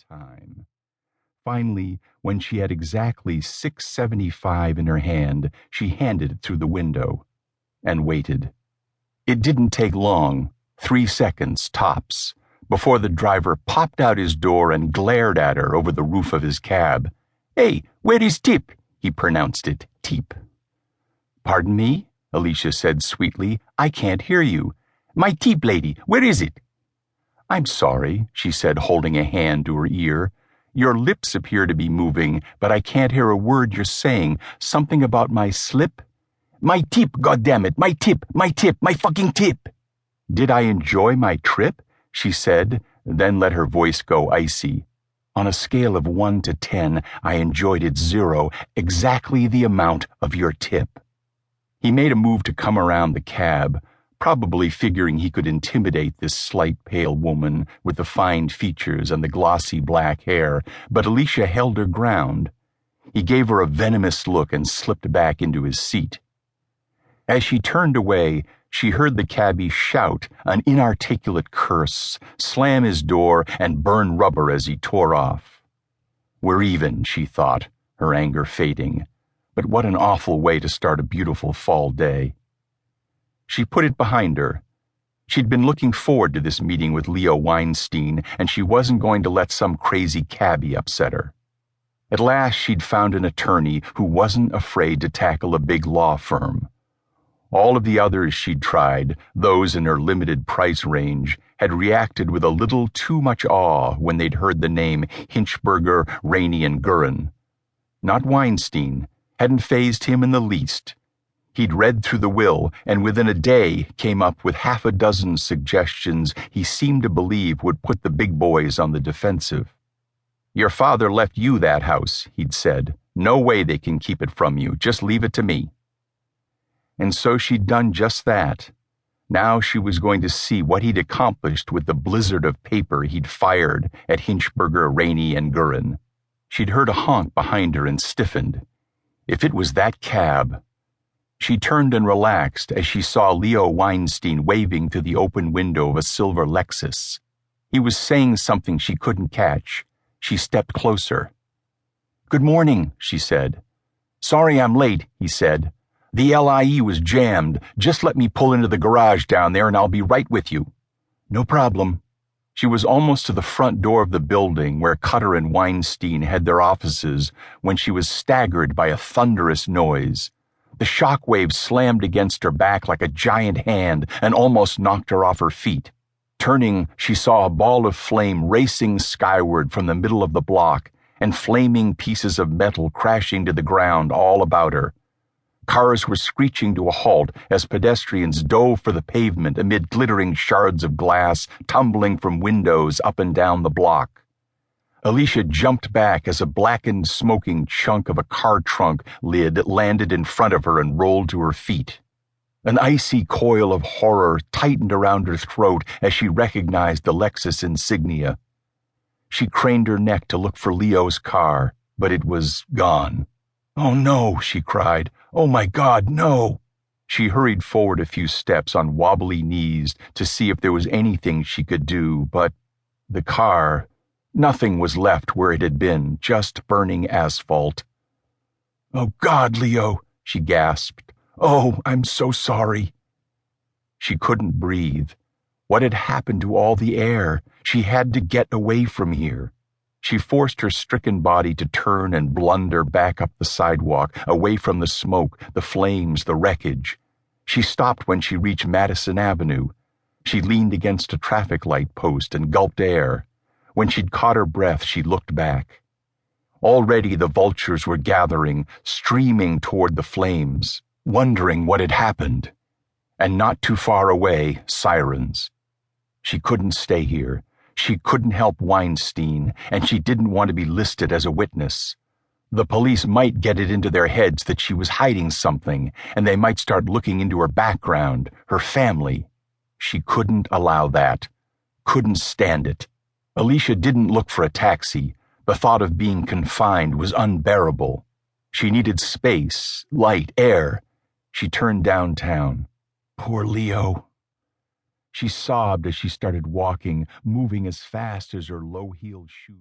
time. Finally, when she had exactly $6.75 in her hand, she handed it through the window and waited. It didn't take long, 3 seconds tops, before the driver popped out his door and glared at her over the roof of his cab. "Hey, where is tip?" He pronounced it teep. "Pardon me?" Alicia said sweetly. "I can't hear you. My tip, lady, where is it?" "I'm sorry," she said, holding a hand to her ear. "Your lips appear to be moving, but I can't hear a word you're saying. Something about my slip?" "My tip, goddammit, my tip, my fucking tip." "Did I enjoy my trip?" she said, then let her voice go icy. "On a scale of 1 to 10, I enjoyed it 0, exactly the amount of your tip." He made a move to come around the cab, probably figuring he could intimidate this slight pale woman with the fine features and the glossy black hair, but Alicia held her ground. He gave her a venomous look and slipped back into his seat. As she turned away, she heard the cabbie shout an inarticulate curse, slam his door, and burn rubber as he tore off. "We're even," she thought, her anger fading. But what an awful way to start a beautiful fall day. She put it behind her. She'd been looking forward to this meeting with Leo Weinstein, and she wasn't going to let some crazy cabbie upset her. At last she'd found an attorney who wasn't afraid to tackle a big law firm. All of the others she'd tried, those in her limited price range, had reacted with a little too much awe when they'd heard the name Hinchberger, Rainey, and Gurin. Not Weinstein. Hadn't fazed him in the least. He'd read through the will, and within a day came up with 6 suggestions he seemed to believe would put the big boys on the defensive. "Your father left you that house," he'd said. "No way they can keep it from you. Just leave it to me." And so she'd done just that. Now she was going to see what he'd accomplished with the blizzard of paper he'd fired at Hinchberger, Rainey, and Gurin. She'd heard a honk behind her and stiffened. If it was that cab. She turned and relaxed as she saw Leo Weinstein waving through the open window of a silver Lexus. He was saying something she couldn't catch. She stepped closer. "Good morning," she said. "Sorry I'm late," he said. "The LIE was jammed. Just let me pull into the garage down there and I'll be right with you." "No problem." She was almost to the front door of the building where Cutter and Weinstein had their offices when she was staggered by a thunderous noise. The shockwave slammed against her back like a giant hand and almost knocked her off her feet. Turning, she saw a ball of flame racing skyward from the middle of the block and flaming pieces of metal crashing to the ground all about her. Cars were screeching to a halt as pedestrians dove for the pavement amid glittering shards of glass tumbling from windows up and down the block. Alicia jumped back as a blackened, smoking chunk of a car trunk lid landed in front of her and rolled to her feet. An icy coil of horror tightened around her throat as she recognized the Lexus insignia. She craned her neck to look for Leo's car, but it was gone. "Oh no," she cried. "Oh my God, no." She hurried forward a few steps on wobbly knees to see if there was anything she could do, but the car, nothing was left where it had been, just burning asphalt. "Oh God, Leo," she gasped. "Oh, I'm so sorry." She couldn't breathe. What had happened to all the air? She had to get away from here. She forced her stricken body to turn and blunder back up the sidewalk, away from the smoke, the flames, the wreckage. She stopped when she reached Madison Avenue. She leaned against a traffic light post and gulped air. When she'd caught her breath, she looked back. Already the vultures were gathering, streaming toward the flames, wondering what had happened. And not too far away, sirens. She couldn't stay here. She couldn't help Weinstein, and she didn't want to be listed as a witness. The police might get it into their heads that she was hiding something, and they might start looking into her background, her family. She couldn't allow that. Couldn't stand it. Alicia didn't look for a taxi. The thought of being confined was unbearable. She needed space, light, air. She turned downtown. Poor Leo. She sobbed as she started walking, moving as fast as her low-heeled shoes.